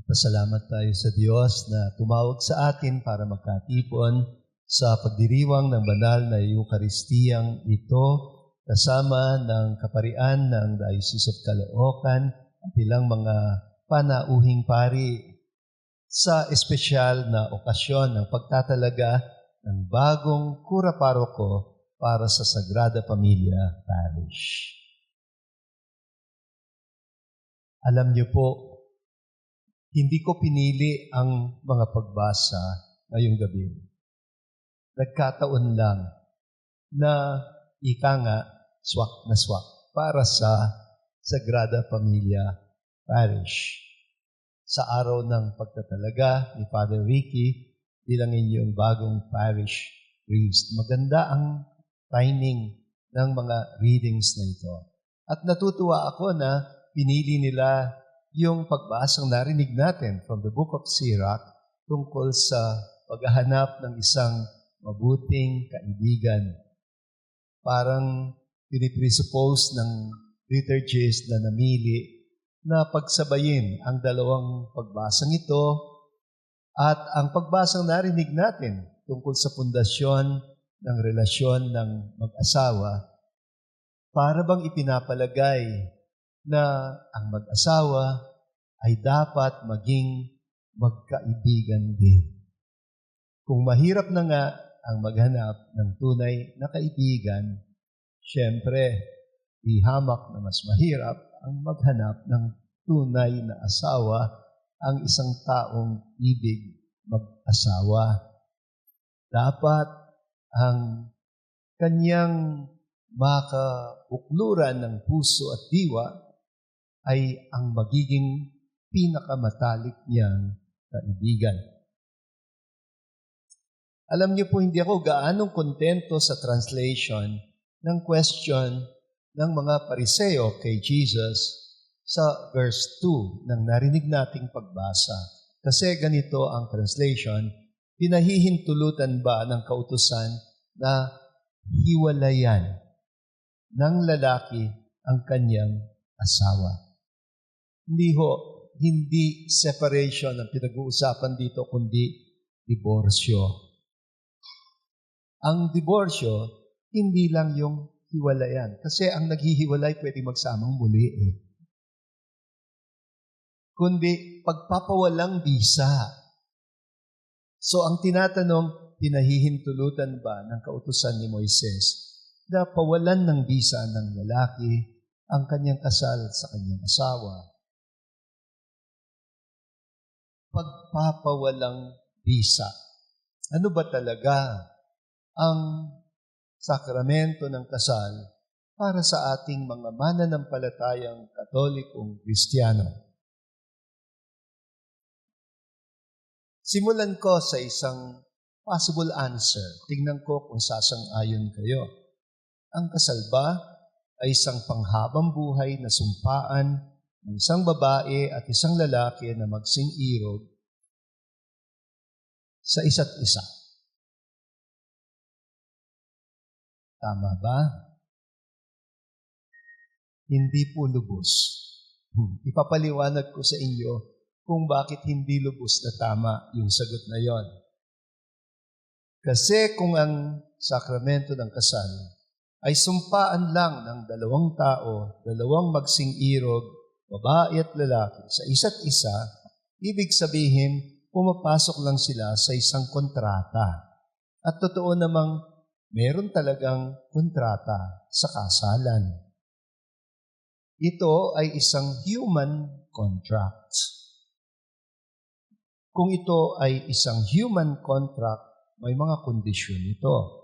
Pasalamat tayo sa Diyos na tumawag sa atin para magkatipon sa pagdiriwang ng banal na Eukaristiyang ito kasama ng kaparian ng Diocese of Caloocan at ilang mga panauhing pari sa espesyal na okasyon ng pagtatalaga ng bagong kura paroko para sa Sagrada Familia Parish. Alam niyo po, hindi ko pinili ang mga pagbasa ngayong gabi. Nagkataon lang na ika nga, swak na swak para sa Sagrada Familia Parish. Sa araw ng pagtatalaga ni Father Ricky bilang inyong bagong parish priest. Maganda ang timing ng mga readings na ito. At natutuwa ako na pinili nila yung pagbasang narinig natin from the Book of Sirach tungkol sa paghahanap ng isang mabuting kaibigan. Parang pinipresuppose ng liturgist na namili na pagsabayin ang dalawang pagbasang ito at ang pagbasang narinig natin tungkol sa pundasyon ng relasyon ng mag-asawa para bang ipinapalagay na ang mag-asawa ay dapat maging magkaibigan din. Kung mahirap na nga ang maghanap ng tunay na kaibigan, syempre, ihamak na mas mahirap ang maghanap ng tunay na asawa ang isang taong ibig mag-asawa. Dapat ang kanyang makabukluran ng puso at diwa ay ang magiging pinakamatalik niyang kaibigan. Alam niyo po, hindi ako gaanong kontento sa translation ng question ng mga Pariseo kay Jesus sa verse 2 ng narinig nating pagbasa. Kasi ganito ang translation, pinahihintulutan ba ng kautusan na hiwalayan ng lalaki ang kanyang asawa? Hindi separation ang pinag-uusapan dito, kundi diborsyo. Ang diborsyo, hindi lang yung hiwalayan. Kasi ang naghihiwalay pwede magsamang muli kundi pagpapawalang bisa. So ang tinatanong, pinahihintulutan ba ng kautusan ni Moises na pawalan ng bisa ng lalaki ang kanyang kasal sa kanyang asawa? Pagpapawalang bisa. Ano ba talaga ang sakramento ng kasal para sa ating mga mananampalatayang Katolikong Kristiyano? Simulan ko sa isang possible answer. Tingnan ko kung sasang-ayon kayo. Ang kasal ba ay isang panghabang buhay na sumpaan ng isang babae at isang lalaki na magsing-irog sa isa't isa? Tama ba? Hindi po lubos. Ipapaliwanag ko sa inyo kung bakit hindi lubos na tama yung sagot na yon. Kasi kung ang sakramento ng kasal ay sumpaan lang ng dalawang tao, dalawang magsing-irog, babae at lalaki, sa isa't isa, ibig sabihin, pumapasok lang sila sa isang kontrata. At totoo namang meron talagang kontrata sa kasalan. Ito ay isang human contract. Kung ito ay isang human contract, may mga kondisyon ito.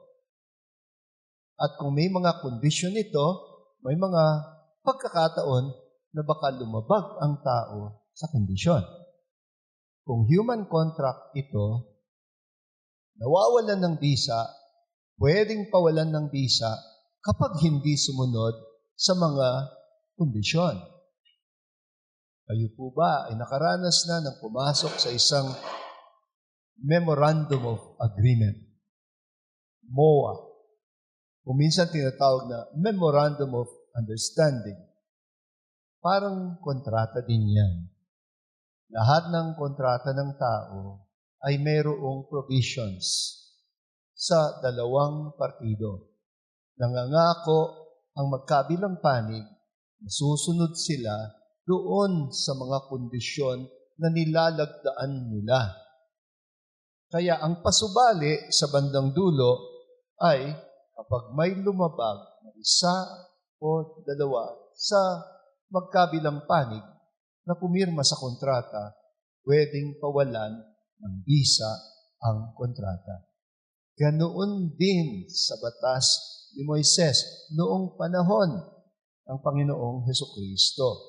At kung may mga kondisyon ito, may mga pagkakataon na baka lumabag ang tao sa kondisyon. Kung human contract ito, nawawalan ng bisa, pwedeng pawalan ng bisa kapag hindi sumunod sa mga kondisyon. Kayo po ba ay nakaranas na ng pumasok sa isang Memorandum of Agreement, MOA, o minsan tinatawag na Memorandum of Understanding? Parang kontrata din yan. lahat ng kontrata ng tao ay mayroong provisions sa dalawang partido. Nangangako ang magkabilang panig na susunod sila doon sa mga kondisyon na nilalagdaan nila. Kaya ang pasubali sa bandang dulo ay kapag may lumabag na isa o dalawa sa magkabilang panig na pumirma sa kontrata, pwedeng pawalan ng bisa ang kontrata. Ganoon din sa batas ni Moises noong panahon ng Panginoong Hesukristo.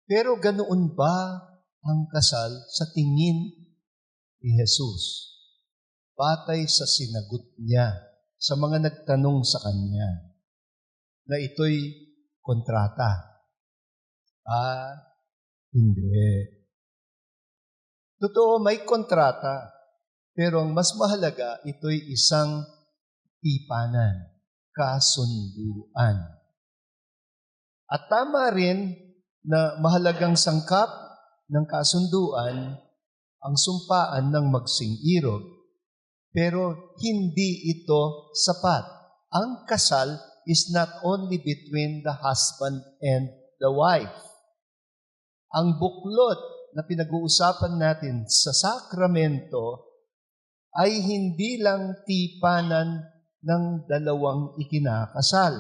Pero ganoon ba ang kasal sa tingin ni Jesus? Batay sa sinagot niya sa mga nagtanong sa kanya na ito'y kontrata. Hindi. Totoo, may kontrata. Pero ang mas mahalaga, ito'y isang tipanan, kasunduan. At tama rin na mahalagang sangkap ng kasunduan ang sumpaan ng magsing-irog. Pero hindi ito sapat. Ang kasal is not only between the husband and the wife. Ang buklod na pinag-uusapan natin sa sakramento ay hindi lang tipanan ng dalawang ikinakasal.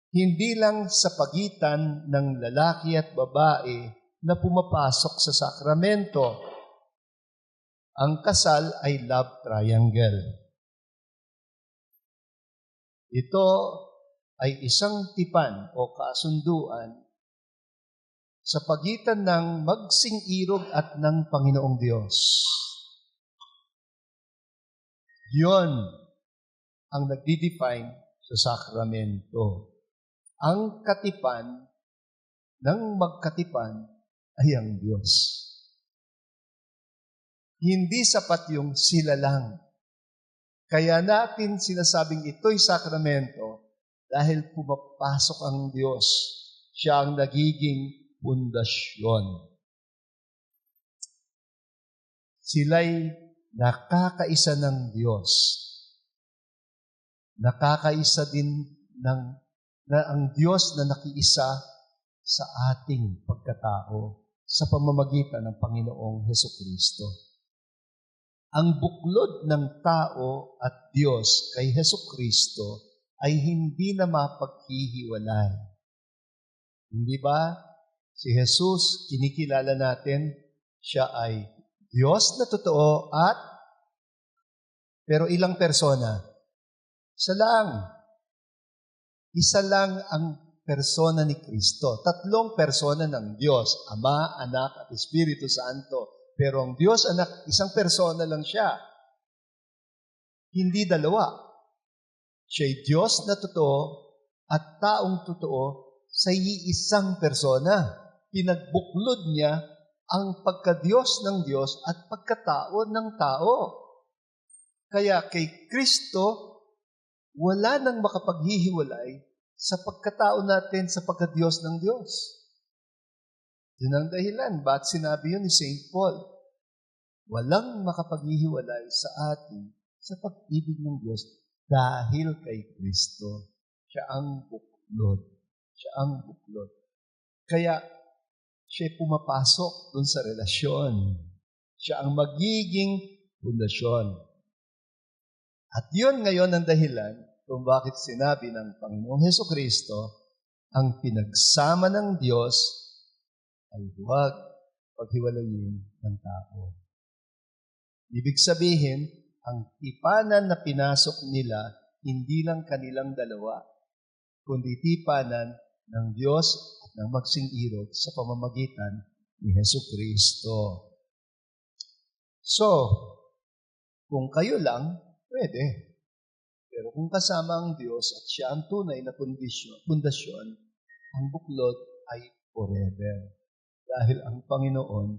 Hindi lang sa pagitan ng lalaki at babae na pumapasok sa sakramento. Ang kasal ay love triangle. Ito ay isang tipan o kasunduan sa pagitan ng magsing-irog at ng Panginoong Diyos. Yon ang nagdi-define sa sakramento. Ang katipan ng magkatipan ay ang Diyos. Hindi sapat yung sila lang. Kaya natin sinasabing ito'y sakramento dahil pumapasok ang Diyos. Siya ang nagiging pundasyon. Sila'y nakakaisa ng Diyos. Nakakaisa din na ang Diyos na nakiisa sa ating pagkatao sa pamamagitan ng Panginoong Hesukristo. Ang buklod ng tao at Diyos kay Hesukristo ay hindi na mapaghihiwalay. Hindi ba? Si Jesus, kinikilala natin, siya ay Diyos na totoo pero ilang persona? Isa lang. Isa lang ang persona ni Kristo. 3 persona ng Diyos, Ama, Anak, at Espiritu Santo. Pero ang Diyos, Anak, isang persona lang siya. Hindi dalawa. Siya'y Diyos na totoo at taong totoo sa iisang persona. Pinagbuklod niya ang pagka-Diyos ng Diyos at pagkatao ng tao. Kaya kay Kristo, wala nang makapaghihiwalay sa pagkatao natin sa pagka-Diyos ng Diyos. Yun ang dahilan. Ba't sinabi yun ni St. Paul? Walang makapaghihiwalay sa atin sa pag-ibig ng Diyos dahil kay Kristo. Siya ang buklod. Siya ang buklod. Kaya, siya pumapasok dun sa relasyon. Siya ang magiging pundasyon. At yun ngayon ang dahilan kung bakit sinabi ng Panginoong Hesukristo, ang pinagsama ng Diyos ay huwag paghiwalayin ng tao. Ibig sabihin, ang tipanan na pinasok nila, hindi lang kanilang dalawa, kundi tipanan ng Diyos at ng magsing-irog sa pamamagitan ni Hesukristo. So, kung kayo lang, pwede. Pero kung kasama ang Diyos at siya ang tunay na pundasyon, ang buklod ay forever. Dahil ang Panginoon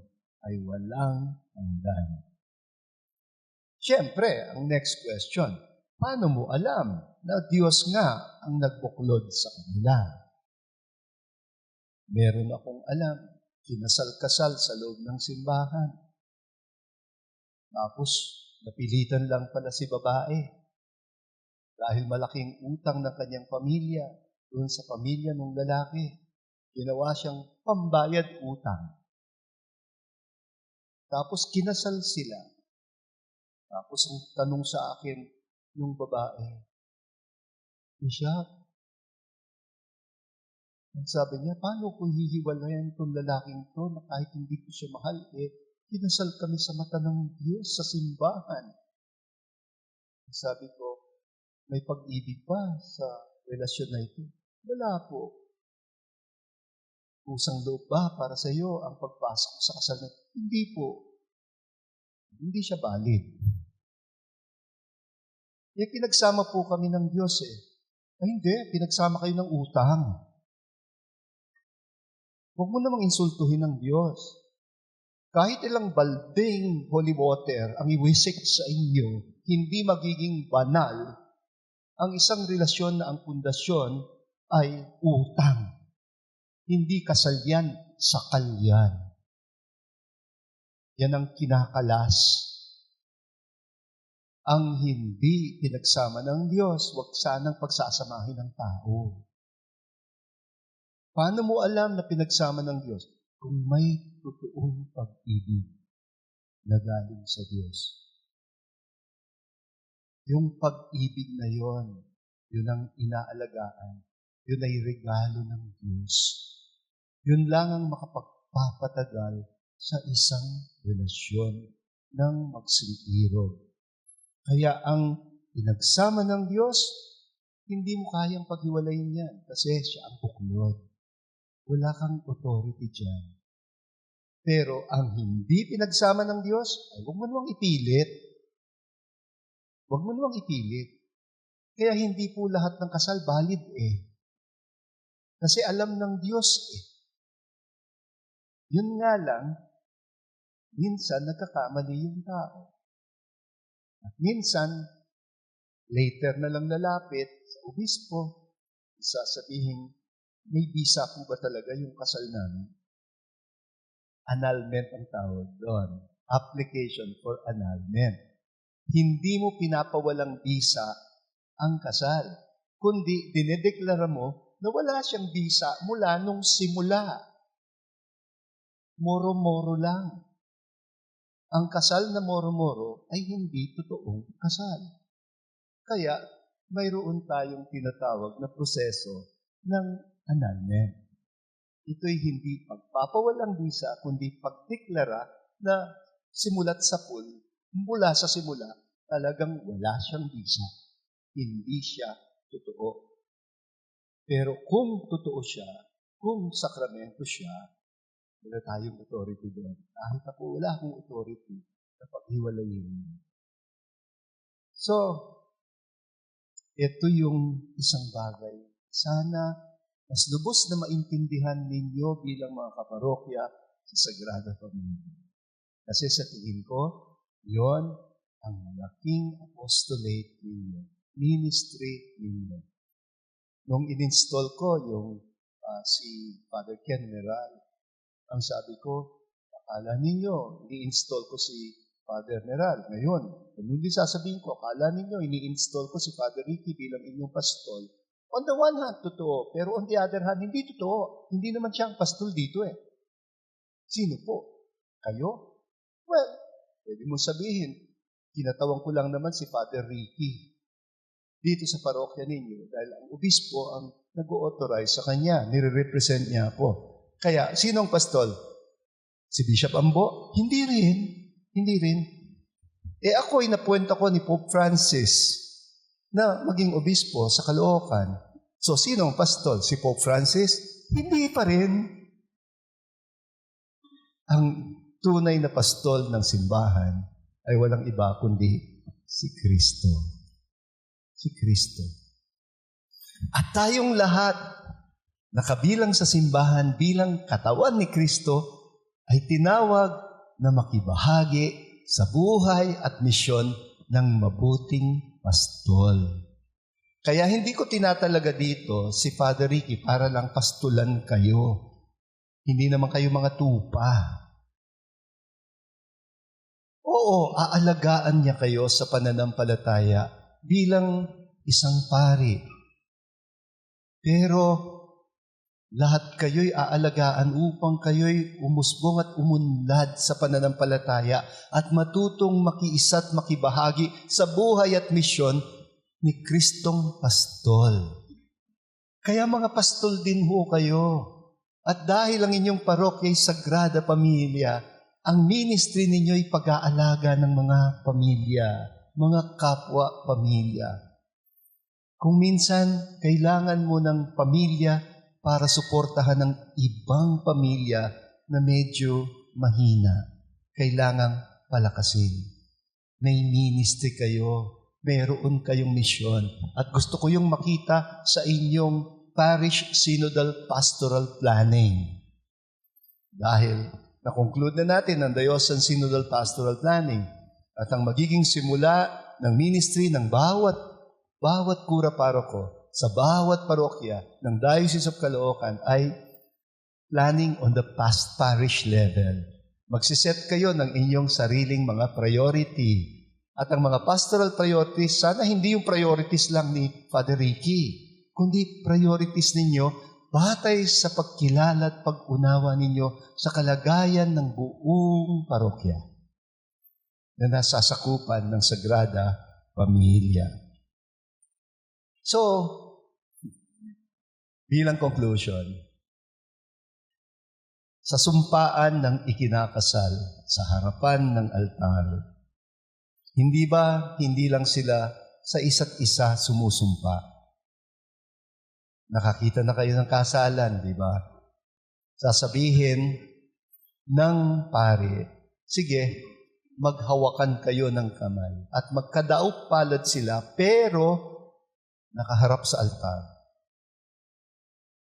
ay walang hanggan. Siyempre, ang next question, paano mo alam na Diyos nga ang nagbuklod sa kanila? Meron akong alam. kinasal-kasal sa loob ng simbahan. Tapos, napilitan lang pala si babae dahil malaking utang ng kanyang pamilya doon sa pamilya ng lalaki. Ginawa siyang pambayad utang. Tapos kinasal sila. Tapos ang tanong sa akin ng babae, Bishop, ang sabi niya, paano kung hihiwalayan itong lalaking to na kahit hindi ko siya mahal, kinasal kami sa mata ng Diyos sa simbahan. Sabi ko, may pag-ibig pa sa relasyon na ito? Wala po. Kusang loob ba para sa iyo ang pagpasok sa kasal na ito? Hindi po. Hindi siya valid. Pinagsama po kami ng Diyos Ay hindi, pinagsama kayo ng utang. Huwag mo namang insultuhin ng Diyos. Kahit ilang balding holy water ang iwisik sa inyo, hindi magiging banal ang isang relasyon na ang pundasyon ay utang. Hindi kasal yan, sakal yan. Yan ang kinakalas. Ang hindi pinagsama ng Diyos, huwag sanang pagsasamahin ng tao. Paano mo alam na pinagsama ng Diyos? Kung may totoong pag-ibig na galing sa Diyos. Yung pag-ibig na yon, yun ang inaalagaan. Yun ay regalo ng Diyos. Yun lang ang makapagpapatagal sa isang relasyon ng magsiirog. Kaya ang pinagsama ng Diyos, hindi mo kayang paghiwalayin yan kasi siya ang buklod. Wala kang authority dyan. Pero ang hindi pinagsama ng Diyos, ay huwag mo namang ipilit. Huwag mo namang ipilit. Kaya hindi po lahat ng kasal valid Kasi alam ng Diyos Yun nga lang, minsan nagkakamali yung tao. At minsan, later na lang lalapit sa obispo, sasabihin, may visa po ba talaga yung kasal namin? Annulment ang tawag doon. Application for annulment. Hindi mo pinapawalang visa ang kasal, kundi dinedeklara mo na wala siyang visa mula nung simula. Moro-moro lang. Ang kasal na moro-moro ay hindi totoong kasal. Kaya, mayroon tayong tinatawag na proseso ng annulment. Ito'y hindi pagpapawalang visa, kundi pagdeklara na simulat sa pool, mula sa simula, talagang wala siyang visa. Hindi siya totoo. Pero kung totoo siya, kung sakramento siya, wala tayong authority doon. Kahit ako, wala akong authority na paghiwalayin. So, ito yung isang bagay. Sana mas lubos na maintindihan ninyo bilang mga kaparokya sa Sagrada Familia. Kasi sa tingin ko, yon ang malaking apostolate ninyo, ministry ninyo. Nung in-install ko yung si Father Ken Meral, ang sabi ko, akala ninyo, ini-install ko si Father Meral. Ngayon, kung hindi sasabihin ko, akala ninyo, ini-install ko si Father Ricky bilang inyong pastol. On the one hand, totoo. Pero on the other hand, hindi totoo. Hindi naman siyang pastol dito Sino po? Kayo? Well, pwede mo sabihin, kinatawan ko lang naman si Father Ricky dito sa parokya ninyo dahil ang obispo ang nag-authorize sa kanya. Nire-represent niya ako. Kaya, sino ang pastol? Si Bishop Ambo? Hindi rin. Hindi rin. Ako, inapuwenta ko ni Pope Francis na maging obispo sa Caloocan. So, sino ang pastol? Si Pope Francis? Hindi pa rin. Ang tunay na pastol ng simbahan ay walang iba kundi si Kristo. Si Kristo. At tayong lahat, nakabilang sa simbahan bilang katawan ni Kristo, ay tinawag na makibahagi sa buhay at misyon ng mabuting pastol. Kaya hindi ko tinatalaga dito si Father Ricky para lang pastulan kayo. Hindi naman kayo mga tupa. Oo, aalagaan niya kayo sa pananampalataya bilang isang pari. Pero lahat kayo'y aalagaan upang kayo'y umusbong at umunlad sa pananampalataya at matutong makiisa at makibahagi sa buhay at misyon ni Kristong Pastol. Kaya mga pastol din ho kayo. At dahil ang inyong parokya'y Sagrada Pamilya, ang ministry ninyo'y pag-aalaga ng mga pamilya, mga kapwa-pamilya. Kung minsan, kailangan mo ng pamilya para suportahan ng ibang pamilya na medyo mahina. Kailangang palakasin. May ministry kayo. Meron kayong misyon. At gusto ko yung makita sa inyong Parish Synodal Pastoral Planning. Dahil na-conclude na natin ang Diocesan Synodal Pastoral Planning at ang magiging simula ng ministry ng bawat kura paroko sa bawat parokya ng Diocese of Caloocan ay planning on the past parish level. Magsiset kayo ng inyong sariling mga priority. At ang mga pastoral priorities, sana hindi yung priorities lang ni Father Ricky, kundi priorities ninyo batay sa pagkilala at pag-unawa ninyo sa kalagayan ng buong parokya na nasasakupan ng Sagrada Pamilya. So, bilang conclusion, sa sumpaan ng ikinakasal sa harapan ng altar, hindi lang sila sa isa't isa sumusumpa. Nakakita na kayo ng kasalan, di ba? Sasabihin ng pari, sige, maghawakan kayo ng kamay at magkadaop palad sila, pero nakaharap sa altar.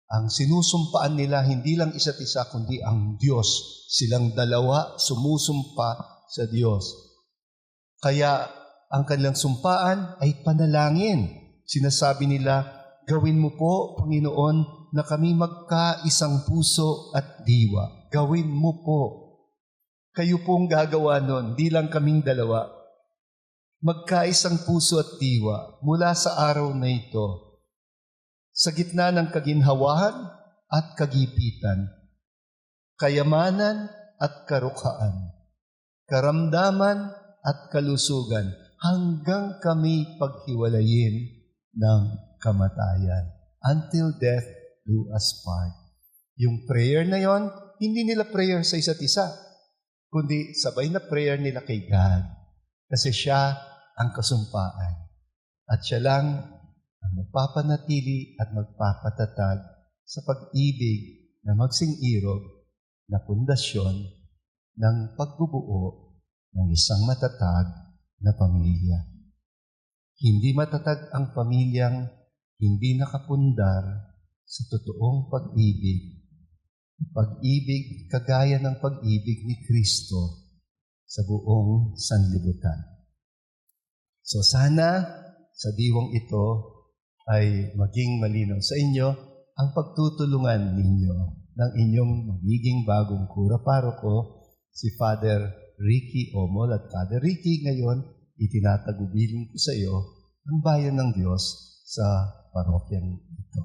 Ang sinusumpaan nila hindi lang isa't isa, kundi ang Diyos. Silang dalawa sumusumpa sa Diyos. Kaya ang kanilang sumpaan ay panalangin. Sinasabi nila, gawin mo po, Panginoon, na kami magkaisang puso at diwa. Gawin mo po. Kayo pong gagawa nun, di lang kaming dalawa. Magkaisang puso at diwa mula sa araw na ito. Sa gitna ng kaginhawahan at kagipitan, kayamanan at karukhaan, karamdaman at kalusugan, hanggang kami paghiwalayin ng kamatayan. Until death do us part. Yung prayer na yon, hindi nila prayer sa isa't isa, kundi sabay na prayer nila kay God. Kasi siya ang kasumpaan. At siya lang ang magpapanatili at magpapatatag sa pag-ibig na magsing-irog na pundasyon ng pagbubuo ng isang matatag na pamilya. Hindi matatag ang pamilyang hindi nakapundar sa totoong pag-ibig. Pag-ibig kagaya ng pag-ibig ni Kristo sa buong sanlibutan. So sana sa diwang ito ay maging malinaw sa inyo ang pagtutulungan ninyo ng inyong magiging bagong kura paroko, si Father Ricky Omol. At Father Ricky, ngayon, itinatagubilin ko sa iyo ang bayan ng Diyos sa parokyang ito.